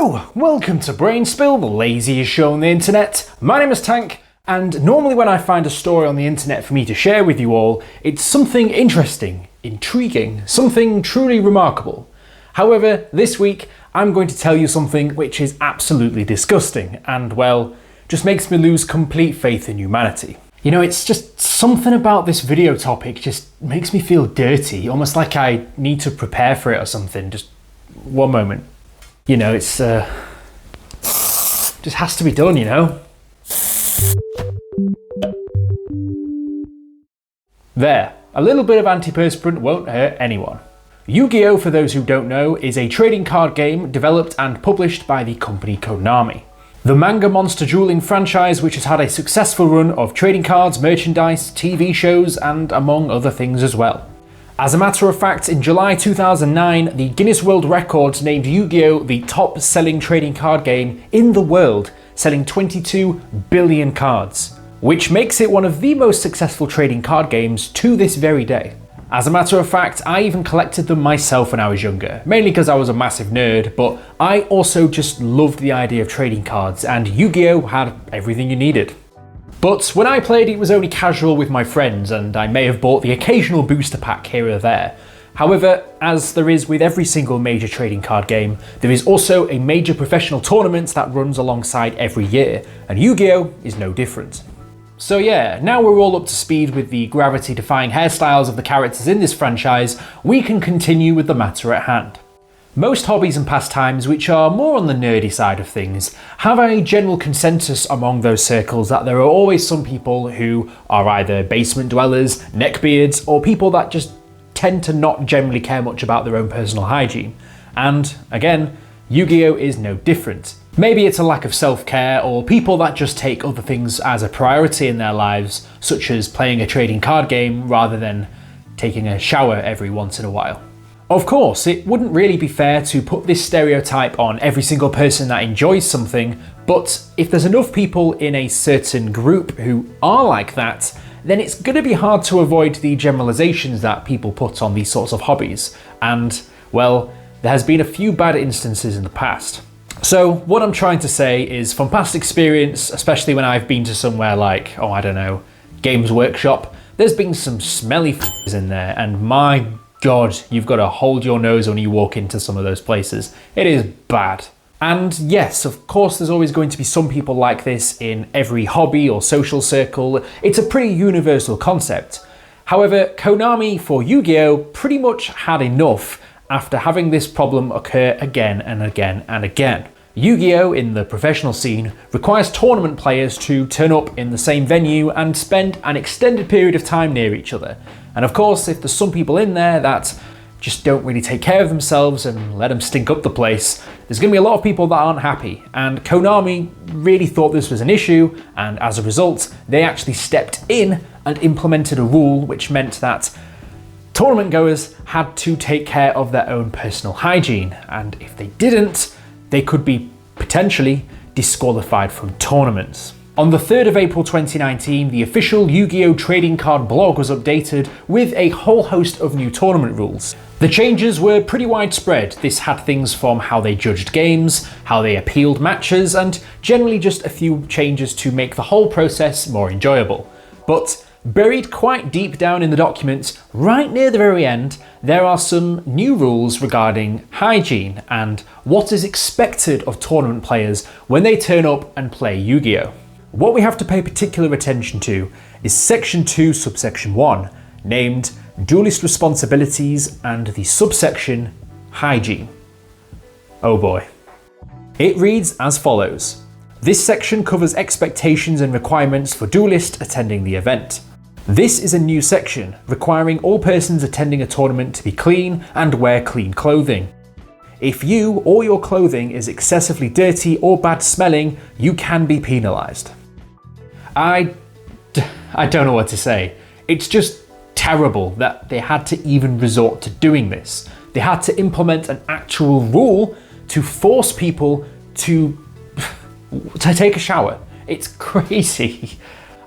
Hello, welcome to Brain Spill, the laziest show on the internet. My name is Tank, and normally when I find a story on the internet for me to share with you all, it's something interesting, intriguing, something truly remarkable. However, this week I'm going to tell you something which is absolutely disgusting and, well, just makes me lose complete faith in humanity. You know, it's just something about this video topic just makes me feel dirty, almost like I need to prepare for it or something. Just one moment. You know, it's just has to be done, you know? There, a little bit of antiperspirant won't hurt anyone. Yu-Gi-Oh, for those who don't know, is a trading card game developed and published by the company Konami. The manga monster dueling franchise which has had a successful run of trading cards, merchandise, TV shows, and among other things as well. As a matter of fact, in July 2009, the Guinness World Records named Yu-Gi-Oh! The top-selling trading card game in the world, selling 22 billion cards, which makes it one of the most successful trading card games to this very day. As a matter of fact, I even collected them myself when I was younger, mainly because I was a massive nerd, but I also just loved the idea of trading cards, and Yu-Gi-Oh! Had everything you needed. But when I played, it was only casual with my friends, and I may have bought the occasional booster pack here or there. However, as there is with every single major trading card game, there is also a major professional tournament that runs alongside every year, and Yu-Gi-Oh! Is no different. So yeah, now we're all up to speed with the gravity-defying hairstyles of the characters in this franchise, we can continue with the matter at hand. Most hobbies and pastimes which are more on the nerdy side of things have a general consensus among those circles that there are always some people who are either basement dwellers, neckbeards, or people that just tend to not generally care much about their own personal hygiene. And again, Yu-Gi-Oh! Is no different. Maybe it's a lack of self-care or people that just take other things as a priority in their lives, such as playing a trading card game rather than taking a shower every once in a while. Of course, it wouldn't really be fair to put this stereotype on every single person that enjoys something, but if there's enough people in a certain group who are like that, then it's going to be hard to avoid the generalizations that people put on these sorts of hobbies. And, well, there has been a few bad instances in the past. So what I'm trying to say is, from past experience, especially when I've been to somewhere like, oh I don't know, Games Workshop, there's been some smelly f***s in there, and my God, you've got to hold your nose when you walk into some of those places. It is bad. And yes, of course there's always going to be some people like this in every hobby or social circle. It's a pretty universal concept. However, Konami for Yu-Gi-Oh! Pretty much had enough after having this problem occur again and again and again. Yu-Gi-Oh! In the professional scene requires tournament players to turn up in the same venue and spend an extended period of time near each other. And of course, if there's some people in there that just don't really take care of themselves and let them stink up the place, there's going to be a lot of people that aren't happy. And Konami really thought this was an issue, and as a result, they actually stepped in and implemented a rule which meant that tournament goers had to take care of their own personal hygiene, and if they didn't, they could be potentially disqualified from tournaments. On the 3rd of April 2019, the official Yu-Gi-Oh! Trading card blog was updated with a whole host of new tournament rules. The changes were pretty widespread. This had things from how they judged games, how they appealed matches, and generally just a few changes to make the whole process more enjoyable. But buried quite deep down in the document, right near the very end, there are some new rules regarding hygiene and what is expected of tournament players when they turn up and play Yu-Gi-Oh! What we have to pay particular attention to is Section 2, Subsection 1, named Duelist Responsibilities, and the subsection Hygiene. Oh boy. It reads as follows. This section covers expectations and requirements for duelists attending the event. This is a new section requiring all persons attending a tournament to be clean and wear clean clothing. If you or your clothing is excessively dirty or bad smelling, you can be penalised. I don't know what to say. It's just terrible that they had to even resort to doing this. They had to implement an actual rule to force people to take a shower. It's crazy.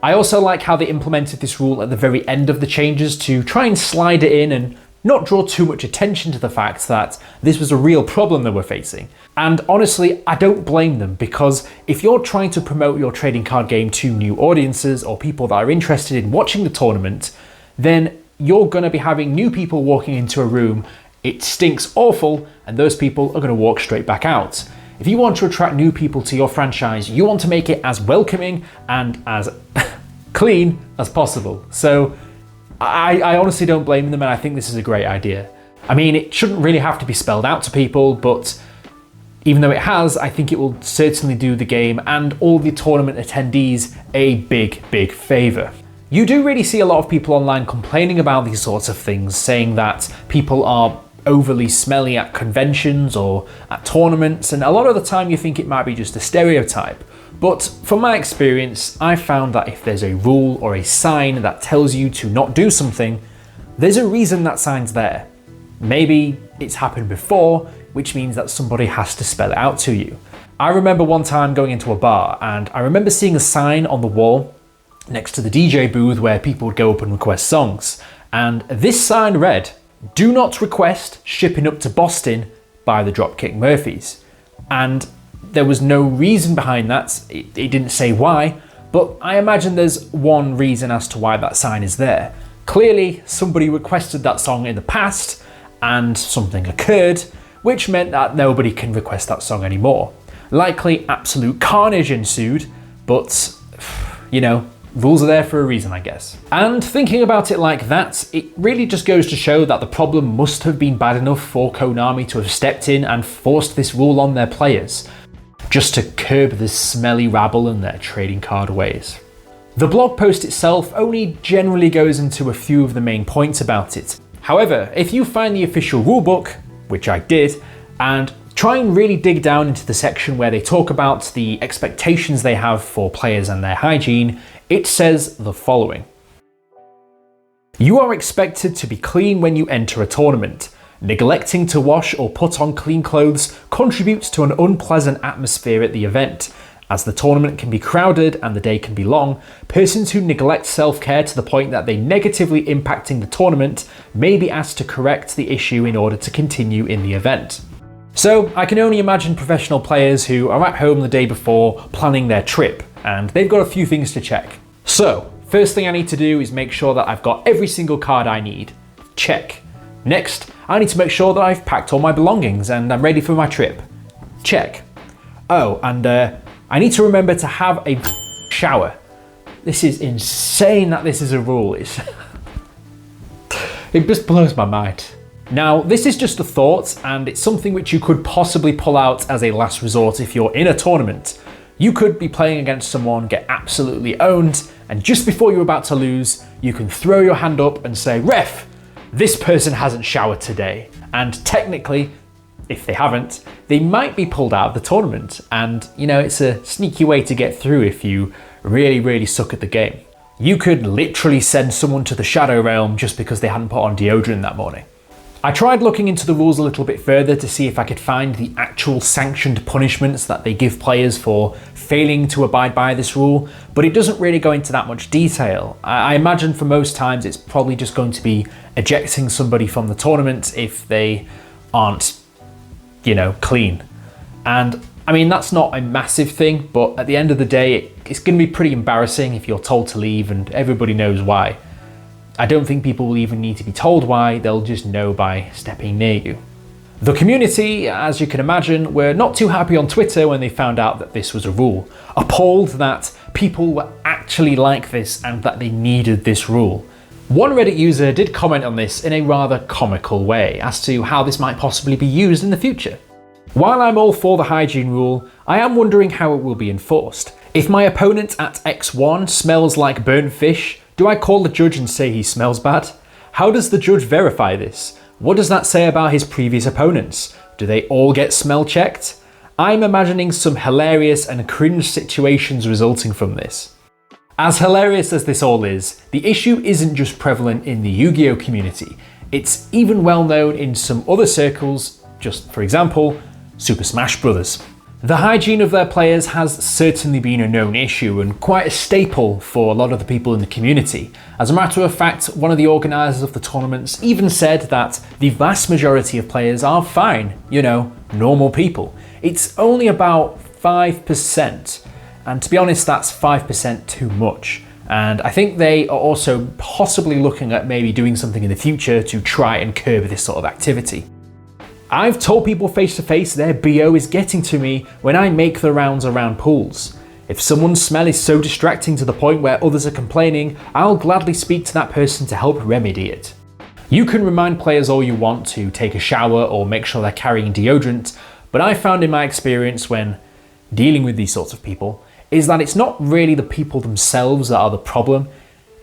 I also like how they implemented this rule at the very end of the changes to try and slide it in and not draw too much attention to the fact that this was a real problem they were facing. And honestly, I don't blame them, because if you're trying to promote your trading card game to new audiences or people that are interested in watching the tournament, then you're going to be having new people walking into a room, it stinks awful, and those people are going to walk straight back out. If you want to attract new people to your franchise, you want to make it as welcoming and as clean as possible. So I honestly don't blame them, and I think this is a great idea. I mean, it shouldn't really have to be spelled out to people, but even though it has, I think it will certainly do the game and all the tournament attendees a big, big favour. You do really see a lot of people online complaining about these sorts of things, saying that people are overly smelly at conventions or at tournaments, and a lot of the time you think it might be just a stereotype. But from my experience, I've found that if there's a rule or a sign that tells you to not do something, there's a reason that sign's there. Maybe it's happened before, which means that somebody has to spell it out to you. I remember one time going into a bar, and I remember seeing a sign on the wall next to the DJ booth where people would go up and request songs. And this sign read, "Do not request shipping up to Boston by the Dropkick Murphys." And there was no reason behind that. It didn't say why, but I imagine there's one reason as to why that sign is there. Clearly, somebody requested that song in the past and something occurred, which meant that nobody can request that song anymore. Likely absolute carnage ensued, but you know, rules are there for a reason, I guess. And thinking about it like that, it really just goes to show that the problem must have been bad enough for Konami to have stepped in and forced this rule on their players, just to curb this smelly rabble and their trading card ways. The blog post itself only generally goes into a few of the main points about it. However, if you find the official rulebook, which I did, and try and really dig down into the section where they talk about the expectations they have for players and their hygiene, it says the following. You are expected to be clean when you enter a tournament. Neglecting to wash or put on clean clothes contributes to an unpleasant atmosphere at the event. As the tournament can be crowded and the day can be long, persons who neglect self-care to the point that they negatively impacting the tournament may be asked to correct the issue in order to continue in the event. So I can only imagine professional players who are at home the day before planning their trip, and they've got a few things to check. So, first thing I need to do is make sure that I've got every single card I need. Check. Next, I need to make sure that I've packed all my belongings and I'm ready for my trip. Check. Oh, and I need to remember to have a shower. This is insane that this is a rule. It just blows my mind. Now, this is just a thought, and it's something which you could possibly pull out as a last resort if you're in a tournament. You could be playing against someone, get absolutely owned, and just before you're about to lose, you can throw your hand up and say, "Ref, this person hasn't showered today." And technically, if they haven't, they might be pulled out of the tournament. And, you know, it's a sneaky way to get through if you really, really suck at the game. You could literally send someone to the Shadow Realm just because they hadn't put on deodorant that morning. I tried looking into the rules a little bit further to see if I could find the actual sanctioned punishments that they give players for failing to abide by this rule, but it doesn't really go into that much detail. I imagine for most times it's probably just going to be ejecting somebody from the tournament if they aren't, you know, clean. And I mean, that's not a massive thing, but at the end of the day, it's going to be pretty embarrassing if you're told to leave and everybody knows why. I don't think people will even need to be told why, they'll just know by stepping near you. The community, as you can imagine, were not too happy on Twitter when they found out that this was a rule, appalled that people were actually like this and that they needed this rule. One Reddit user did comment on this in a rather comical way as to how this might possibly be used in the future. While I'm all for the hygiene rule, I am wondering how it will be enforced. If my opponent at X1 smells like burnt fish, do I call the judge and say he smells bad? How does the judge verify this? What does that say about his previous opponents? Do they all get smell checked? I'm imagining some hilarious and cringe situations resulting from this. As hilarious as this all is, the issue isn't just prevalent in the Yu-Gi-Oh community. It's even well known in some other circles, just for example, Super Smash Bros. The hygiene of their players has certainly been a known issue and quite a staple for a lot of the people in the community. As a matter of fact, one of the organisers of the tournaments even said that the vast majority of players are fine, normal people. It's only about 5%, and to be honest, that's 5% too much. And I think they are also possibly looking at maybe doing something in the future to try and curb this sort of activity. I've told people face to face their BO is getting to me when I make the rounds around pools. If someone's smell is so distracting to the point where others are complaining, I'll gladly speak to that person to help remedy it. You can remind players all you want to take a shower or make sure they're carrying deodorant, but I found in my experience when dealing with these sorts of people is that it's not really the people themselves that are the problem,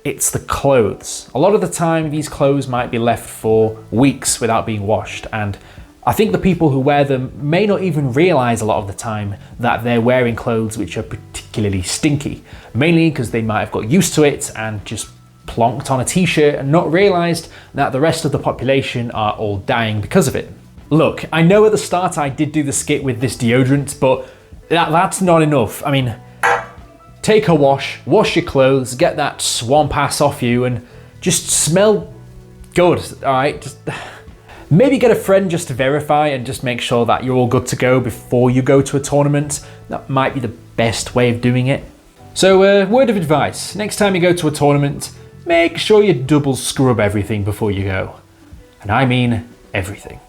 it's the clothes. A lot of the time these clothes might be left for weeks without being washed, and I think the people who wear them may not even realise a lot of the time that they're wearing clothes which are particularly stinky, mainly because they might have got used to it and just plonked on a t-shirt and not realised that the rest of the population are all dying because of it. Look, I know at the start I did do the skit with this deodorant, but that's not enough. I mean, take a wash your clothes, get that swamp ass off you and just smell good, alright? Maybe get a friend just to verify and just make sure that you're all good to go before you go to a tournament. That might be the best way of doing it. So, word of advice, next time you go to a tournament, make sure you double scrub everything before you go. And I mean everything.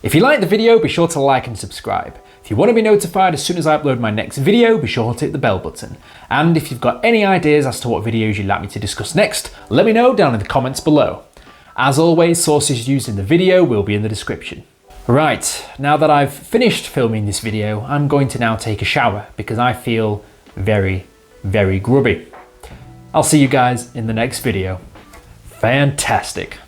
If you liked the video, be sure to like and subscribe. If you want to be notified as soon as I upload my next video, be sure to hit the bell button. And if you've got any ideas as to what videos you'd like me to discuss next, let me know down in the comments below. As always, sources used in the video will be in the description. Right, now that I've finished filming this video, I'm going to now take a shower because I feel very, very grubby. I'll see you guys in the next video. Fantastic.